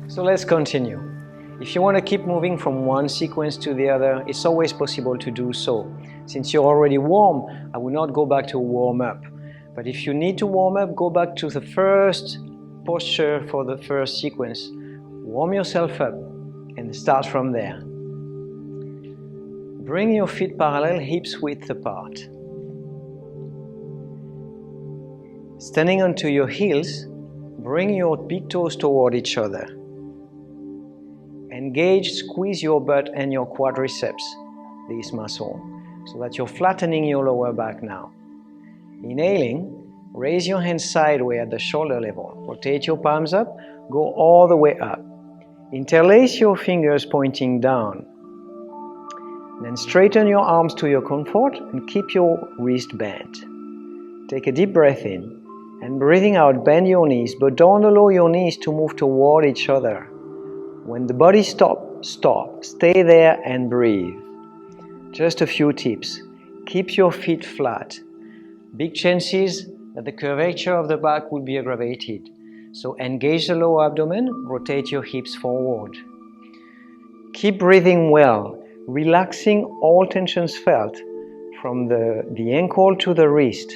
So let's continue. If you want to keep moving from one sequence to the other, it's always possible to do so. Since you're already warm, I will not go back to warm up. But if you need to warm up, go back to the first posture for the first sequence. Warm yourself up and start from there. Bring your feet parallel, hips width apart. Standing onto your heels, bring your big toes toward each other. Engage, squeeze your butt and your quadriceps, this muscle, so that you're flattening your lower back now. Inhaling, raise your hands sideways at the shoulder level. Rotate your palms up, go all the way up. Interlace your fingers pointing down. Then straighten your arms to your comfort and keep your wrist bent. Take a deep breath in and breathing out, bend your knees, but don't allow your knees to move toward each other. When the body stops, stop. Stay there and breathe. Just a few tips. Keep your feet flat. Big chances that the curvature of the back will be aggravated. So engage the lower abdomen, rotate your hips forward. Keep breathing well, relaxing all tensions felt from the ankle to the wrist.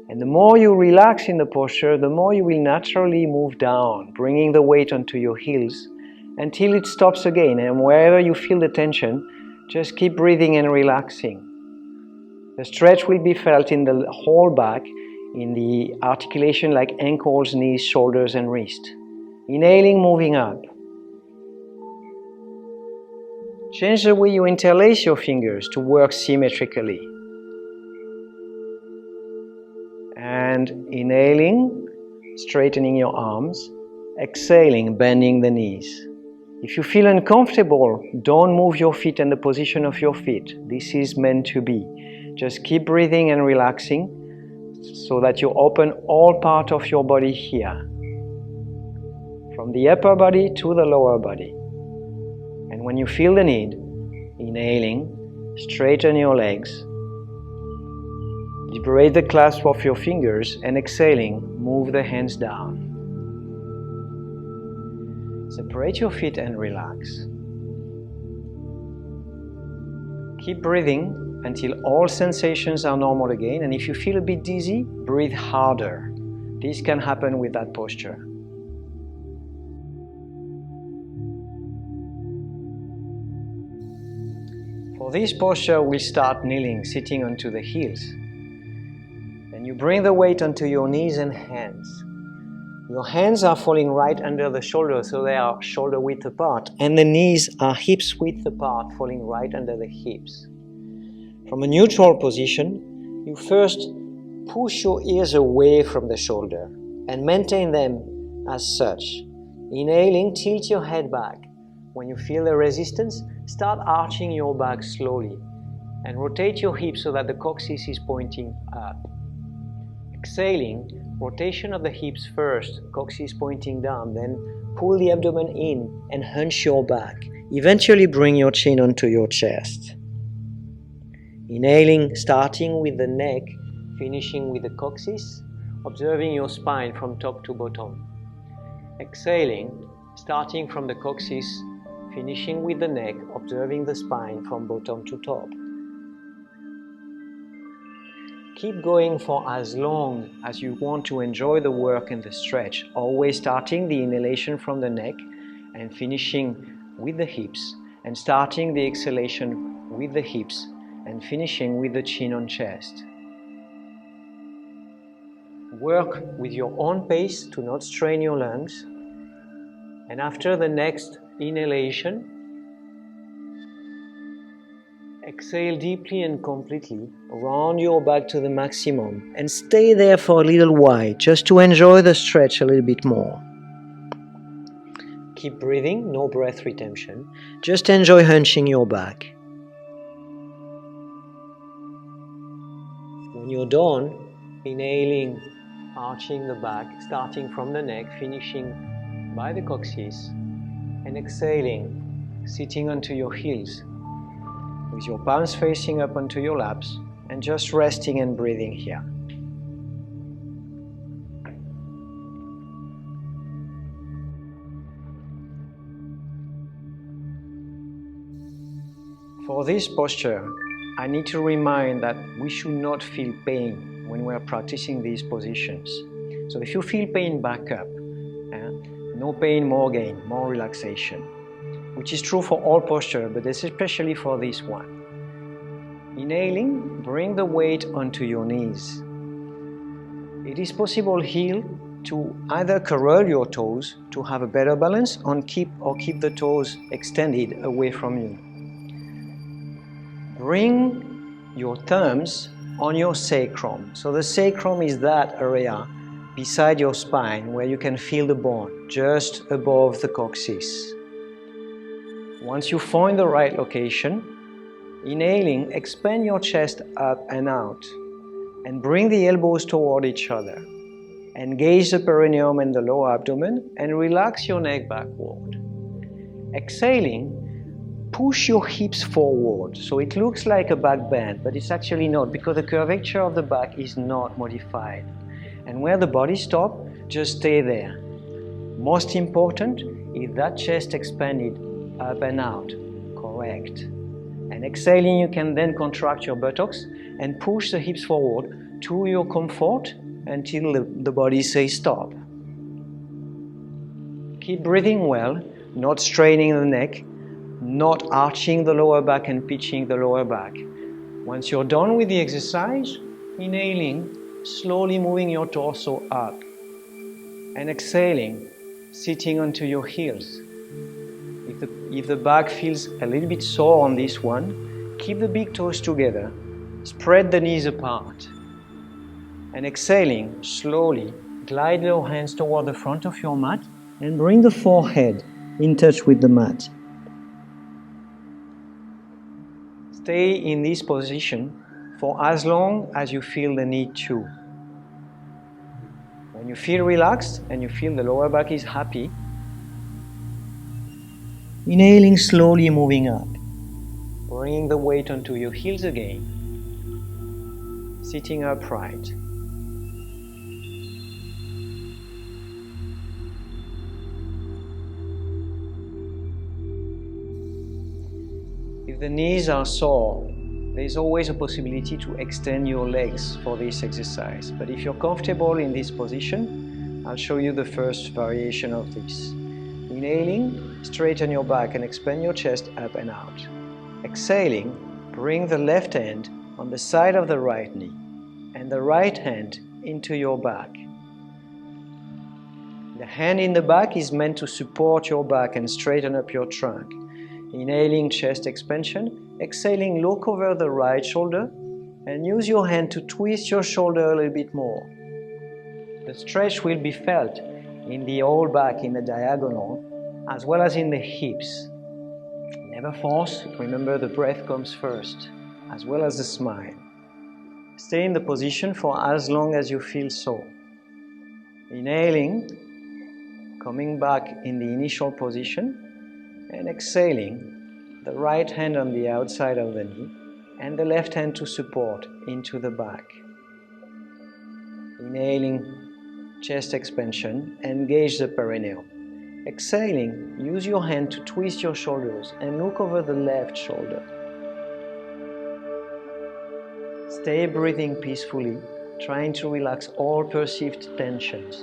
And the more you relax in the posture, the more you will naturally move down, bringing the weight onto your heels until it stops again. And wherever you feel the tension, just keep breathing and relaxing. The stretch will be felt in the whole back, in the articulation like ankles, knees, shoulders and wrist. Inhaling, moving up. Change the way you interlace your fingers to work symmetrically. And inhaling, straightening your arms. Exhaling, bending the knees. If you feel uncomfortable, don't move your feet and the position of your feet. This is meant to be. Just keep breathing and relaxing so that you open all parts of your body here. From the upper body to the lower body. And when you feel the need, inhaling, straighten your legs. Liberate the clasp of your fingers and exhaling, move the hands down. Separate your feet and relax. Keep breathing until all sensations are normal again, and if you feel a bit dizzy, breathe harder. This can happen with that posture. For this posture, we'll start kneeling, sitting onto the heels. Then you bring the weight onto your knees and hands. Your hands are falling right under the shoulders, so they are shoulder width apart, and the knees are hips width apart, falling right under the hips. From a neutral position, you first push your ears away from the shoulder and maintain them as such. Inhaling, tilt your head back. When you feel the resistance, start arching your back slowly and rotate your hips so that the coccyx is pointing up. Exhaling, rotation of the hips first, coccyx pointing down, then pull the abdomen in and hunch your back. Eventually bring your chin onto your chest. Inhaling, starting with the neck, finishing with the coccyx, observing your spine from top to bottom. Exhaling, starting from the coccyx, finishing with the neck, observing the spine from bottom to top. Keep going for as long as you want to enjoy the work and the stretch, always starting the inhalation from the neck and finishing with the hips, and starting the exhalation with the hips and finishing with the chin on chest. Work with your own pace to not strain your lungs, and after the next inhalation, exhale deeply and completely, round your back to the maximum and stay there for a little while just to enjoy the stretch a little bit more. Keep breathing, no breath retention, just enjoy hunching your back. When you're done, inhaling, arching the back, starting from the neck, finishing by the coccyx, and exhaling, sitting onto your heels, with your palms facing up onto your laps, and just resting and breathing here. For this posture, I need to remind that we should not feel pain when we are practicing these positions. So if you feel pain, back up. No pain, more gain, more relaxation. Which is true for all posture, but especially for this one. Inhaling, bring the weight onto your knees. It is possible here to either curl your toes to have a better balance or keep the toes extended away from you. Bring your thumbs on your sacrum. So the sacrum is that area beside your spine where you can feel the bone, just above the coccyx. Once you find the right location, inhaling, expand your chest up and out and bring the elbows toward each other. Engage the perineum and the lower abdomen and relax your neck backward. Exhaling, push your hips forward. So it looks like a back bend, but it's actually not, because the curvature of the back is not modified. And where the body stops, just stay there. Most important is that chest expanded up and out. Correct. And exhaling, you can then contract your buttocks and push the hips forward to your comfort until the body says stop. Keep breathing well, not straining the neck, not arching the lower back and pitching the lower back. Once you're done with the exercise, inhaling, slowly moving your torso up, and exhaling, sitting onto your heels. If the back feels a little bit sore on this one, keep the big toes together, spread the knees apart, and exhaling, slowly glide your hands toward the front of your mat and bring the forehead in touch with the mat. Stay in this position for as long as you feel the need to. When you feel relaxed and you feel the lower back is happy, inhaling, slowly moving up, bringing the weight onto your heels again, sitting upright. If the knees are sore, there is always a possibility to extend your legs for this exercise. But if you're comfortable in this position, I'll show you the first variation of this. Inhaling, straighten your back and expand your chest up and out. Exhaling, bring the left hand on the side of the right knee and the right hand into your back. The hand in the back is meant to support your back and straighten up your trunk. Inhaling, chest expansion. Exhaling, look over the right shoulder and use your hand to twist your shoulder a little bit more. The stretch will be felt in the whole back in the diagonal as well as in the hips. Never force, remember the breath comes first, as well as the smile. Stay in the position for as long as you feel so. Inhaling, coming back in the initial position, and exhaling, the right hand on the outside of the knee and the left hand to support into the back. Inhaling, chest expansion, engage the perineum. Exhaling, use your hand to twist your shoulders and look over the left shoulder. Stay breathing peacefully, trying to relax all perceived tensions.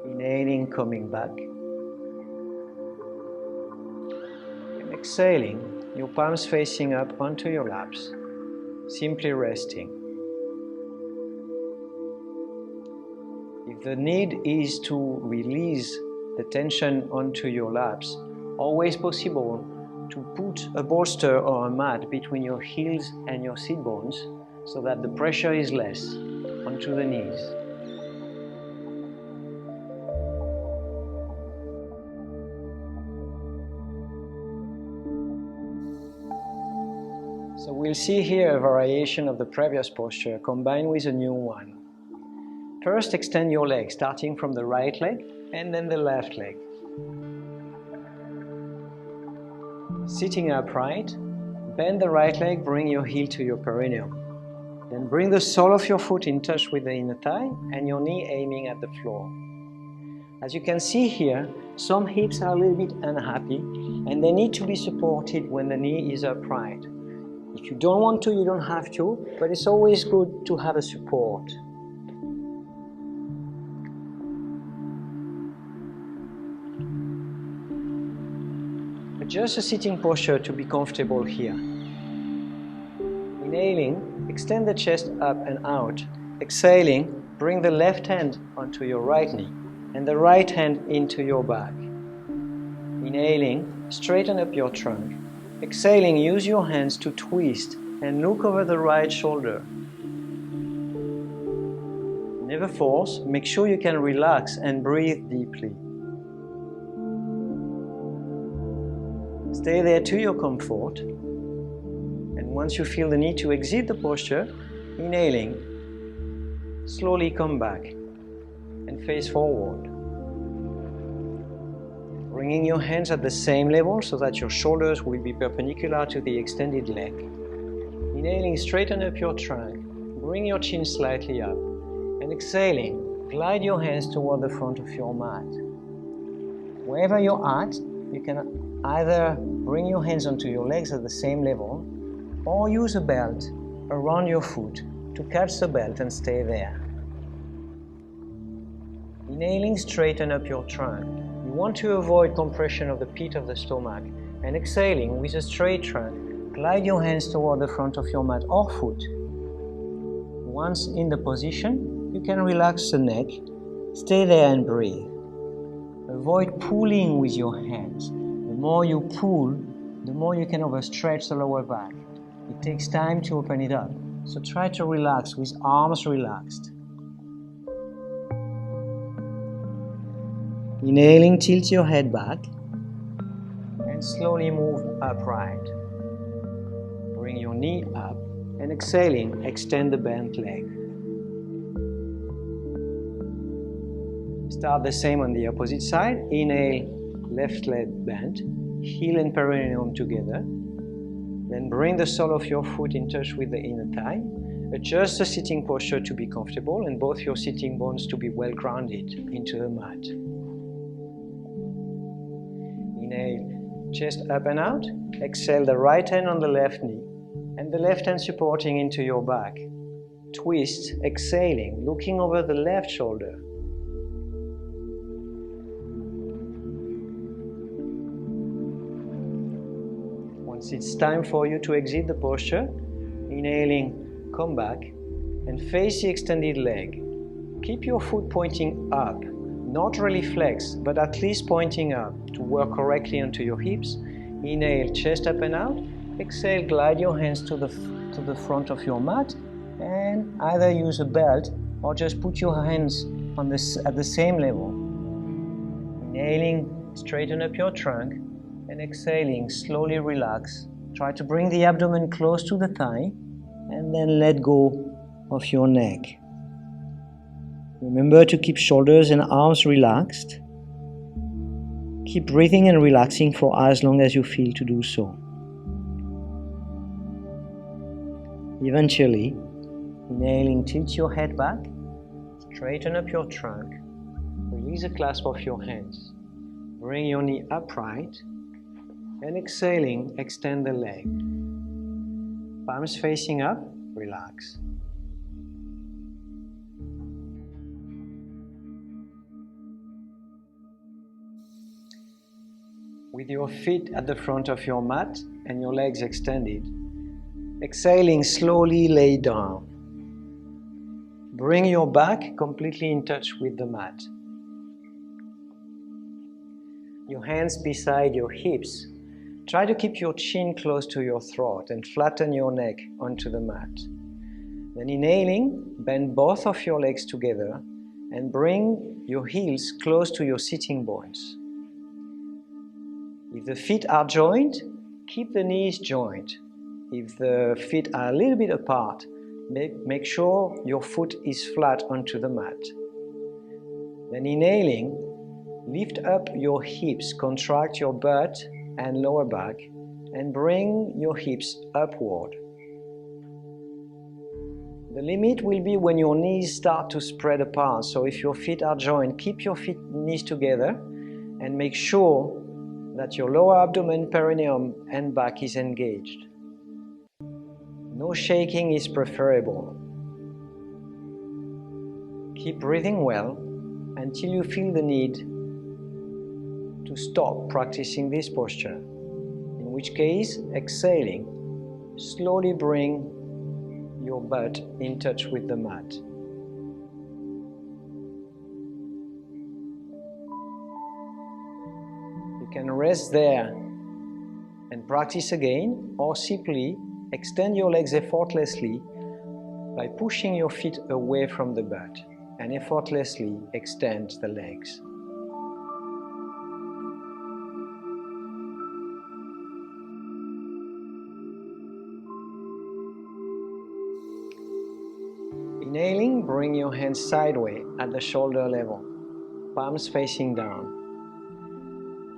Inhaling, coming back. And exhaling, your palms facing up onto your laps, simply resting. If the need is to release the tension onto your laps, always possible to put a bolster or a mat between your heels and your sit bones so that the pressure is less onto the knees. So we'll see here a variation of the previous posture combined with a new one. First, extend your leg, starting from the right leg and then the left leg. Sitting upright, bend the right leg, bring your heel to your perineum. Then bring the sole of your foot in touch with the inner thigh and your knee aiming at the floor. As you can see here, some hips are a little bit unhappy and they need to be supported when the knee is upright. If you don't want to, you don't have to, but it's always good to have a support. Adjust the sitting posture to be comfortable here. Inhaling, extend the chest up and out. Exhaling, bring the left hand onto your right knee and the right hand into your back. Inhaling, straighten up your trunk. Exhaling, use your hands to twist and look over the right shoulder. Never force, make sure you can relax and breathe deeply. Stay there to your comfort. And once you feel the need to exit the posture, inhaling, slowly come back and face forward. Bringing your hands at the same level so that your shoulders will be perpendicular to the extended leg. Inhaling, straighten up your trunk, bring your chin slightly up. And exhaling, glide your hands toward the front of your mat. Wherever you're at, you can either bring your hands onto your legs at the same level or use a belt around your foot to catch the belt and stay there. Inhaling, straighten up your trunk. You want to avoid compression of the pit of the stomach, and exhaling with a straight trunk, glide your hands toward the front of your mat or foot. Once in the position, you can relax the neck, stay there and breathe. Avoid pulling with your hands. The more you pull, the more you can overstretch the lower back. It takes time to open it up, so try to relax with arms relaxed. Inhaling, tilt your head back and slowly move upright. Bring your knee up and exhaling, extend the bent leg. Start the same on the opposite side. Inhale, left leg bent, heel and perineum together. Then bring the sole of your foot in touch with the inner thigh. Adjust the sitting posture to be comfortable and both your sitting bones to be well grounded into the mat. Inhale, chest up and out. Exhale, the right hand on the left knee and the left hand supporting into your back. Twist, exhaling, looking over the left shoulder. Once it's time for you to exit the posture, inhaling, come back and face the extended leg. Keep your foot pointing up, not really flexed, but at least pointing up to work correctly onto your hips. Inhale, chest up and out. Exhale, glide your hands to the front of your mat and either use a belt or just put your hands on at the same level. Inhaling, straighten up your trunk and exhaling, slowly relax. Try to bring the abdomen close to the thigh and then let go of your neck. Remember to keep shoulders and arms relaxed. Keep breathing and relaxing for as long as you feel to do so. Eventually, inhaling, tilt your head back, straighten up your trunk, release the clasp of your hands, bring your knee upright, and exhaling, extend the leg. Palms facing up, relax. With your feet at the front of your mat and your legs extended, exhaling, slowly lay down. Bring your back completely in touch with the mat. Your hands beside your hips. Try to keep your chin close to your throat and flatten your neck onto the mat. Then inhaling, bend both of your legs together and bring your heels close to your sitting bones. If the feet are joined, keep the knees joined. If the feet are a little bit apart, make sure your foot is flat onto the mat. Then inhaling, lift up your hips, contract your butt and lower back, and bring your hips upward. The limit will be when your knees start to spread apart. So if your feet are joined, keep your knees together and make sure that your lower abdomen, perineum and back is engaged. No shaking is preferable. Keep breathing well until you feel the need to stop practicing this posture, in which case, exhaling, slowly bring your butt in touch with the mat. You can rest there and practice again, or simply extend your legs effortlessly by pushing your feet away from the butt and effortlessly extend the legs. Inhaling, bring your hands sideways at the shoulder level, palms facing down.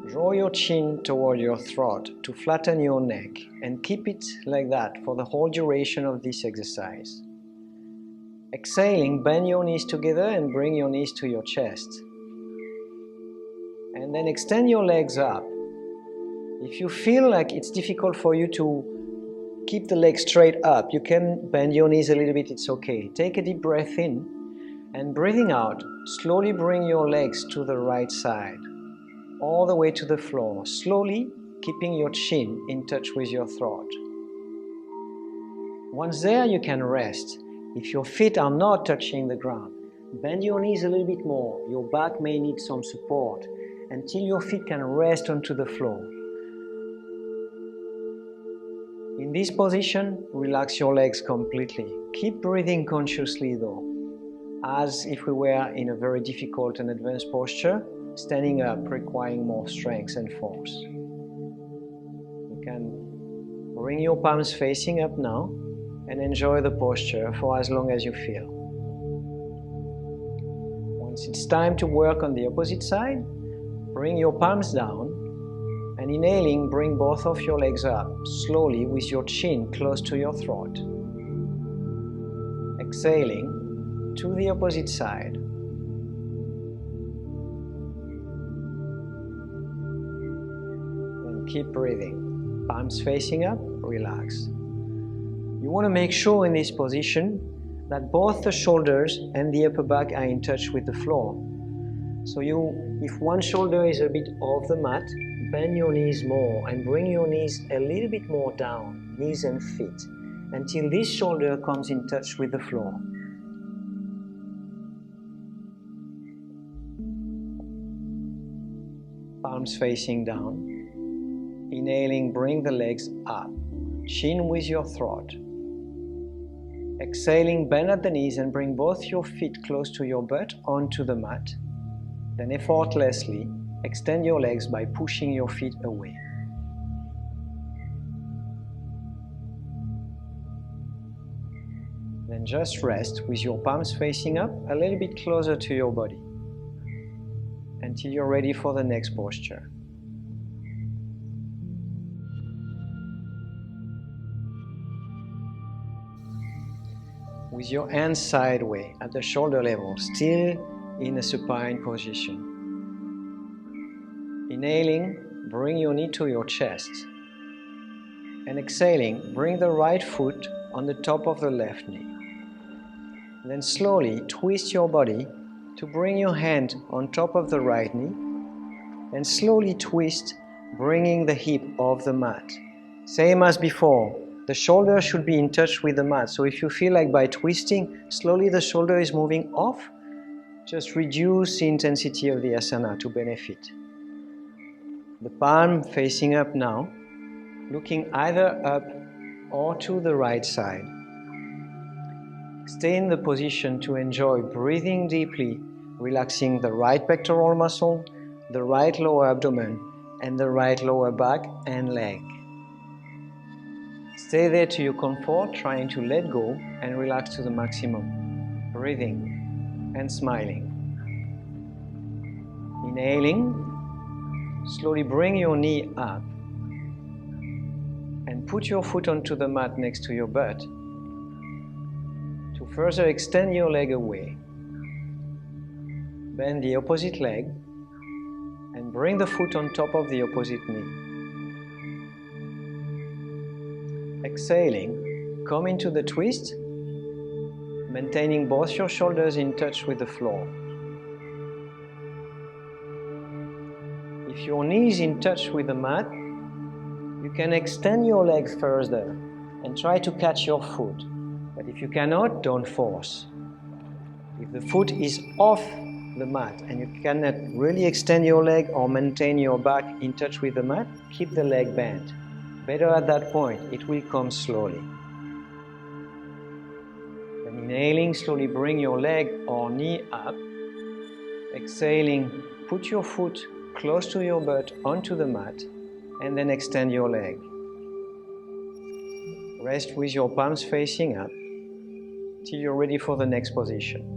Draw your chin toward your throat to flatten your neck and keep it like that for the whole duration of this exercise. Exhaling, bend your knees together and bring your knees to your chest. And then extend your legs up. If you feel like it's difficult for you to keep the legs straight up, you can bend your knees a little bit, it's okay. Take a deep breath in and breathing out, slowly bring your legs to the right side, all the way to the floor, slowly keeping your chin in touch with your throat. Once there, you can rest. If your feet are not touching the ground, bend your knees a little bit more. Your back may need some support until your feet can rest onto the floor. In this position, relax your legs completely. Keep breathing consciously though, as if we were in a very difficult and advanced posture, standing up requiring more strength and force. You can bring your palms facing up now and enjoy the posture for as long as you feel. Once it's time to work on the opposite side, bring your palms down and inhaling, bring both of your legs up slowly with your chin close to your throat. Exhaling to the opposite side. And keep breathing. Palms facing up, relax. You want to make sure in this position that both the shoulders and the upper back are in touch with the floor. So if one shoulder is a bit off the mat, bend your knees more and bring your knees a little bit more down, knees and feet, until this shoulder comes in touch with the floor. Palms facing down. Inhaling, bring the legs up, chin with your throat. Exhaling, bend at the knees and bring both your feet close to your butt onto the mat. Then effortlessly extend your legs by pushing your feet away. Then just rest with your palms facing up a little bit closer to your body until you're ready for the next posture. With your hands sideways at the shoulder level, still in a supine position. Inhaling, bring your knee to your chest. And exhaling, bring the right foot on the top of the left knee. And then slowly twist your body to bring your hand on top of the right knee. And slowly twist, bringing the hip off the mat. Same as before, the shoulder should be in touch with the mat. So if you feel like by twisting, slowly the shoulder is moving off, just reduce the intensity of the asana to benefit. The palm facing up now, looking either up or to the right side. Stay in the position to enjoy breathing deeply, relaxing the right pectoral muscle, the right lower abdomen, and the right lower back and leg. Stay there to your comfort, trying to let go and relax to the maximum. Breathing and smiling. Inhaling, slowly bring your knee up and put your foot onto the mat next to your butt to to further extend your leg away. Bend the opposite leg and bring the foot on top of the opposite knee. Exhaling, come into the twist, maintaining both your shoulders in touch with the floor. If your knee is in touch with the mat, you can extend your leg further and try to catch your foot. But if you cannot, don't force. If the foot is off the mat and you cannot really extend your leg or maintain your back in touch with the mat, keep the leg bent. Better at that point, it will come slowly. Then inhaling, slowly bring your leg or knee up. Exhaling, put your foot close to your butt onto the mat and then extend your leg. Rest with your palms facing up till you're ready for the next position.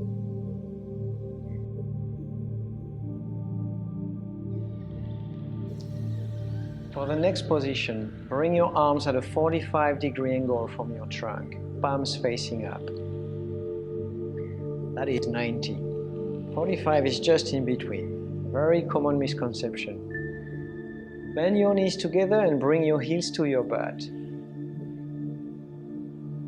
For the next position, bring your arms at a 45-degree angle from your trunk, palms facing up. That is 90. 45 is just in between. Very common misconception. Bend your knees together and bring your heels to your butt.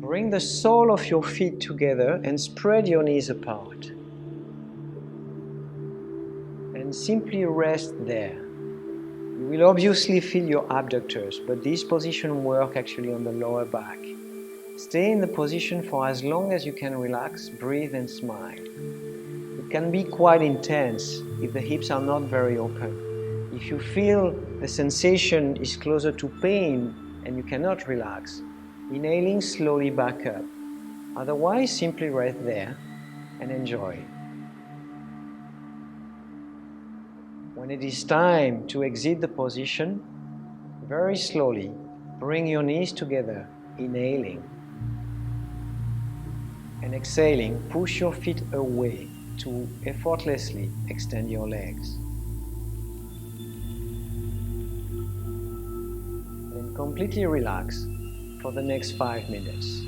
Bring the sole of your feet together and spread your knees apart. And simply rest there. You will obviously feel your abductors, but this position works actually on the lower back. Stay in the position for as long as you can relax, breathe and smile. It can be quite intense if the hips are not very open. If you feel the sensation is closer to pain and you cannot relax, inhaling slowly back up. Otherwise, simply rest there and enjoy. When it is time to exit the position, very slowly bring your knees together, inhaling. And exhaling, push your feet away to effortlessly extend your legs. Then completely relax for the next 5 minutes.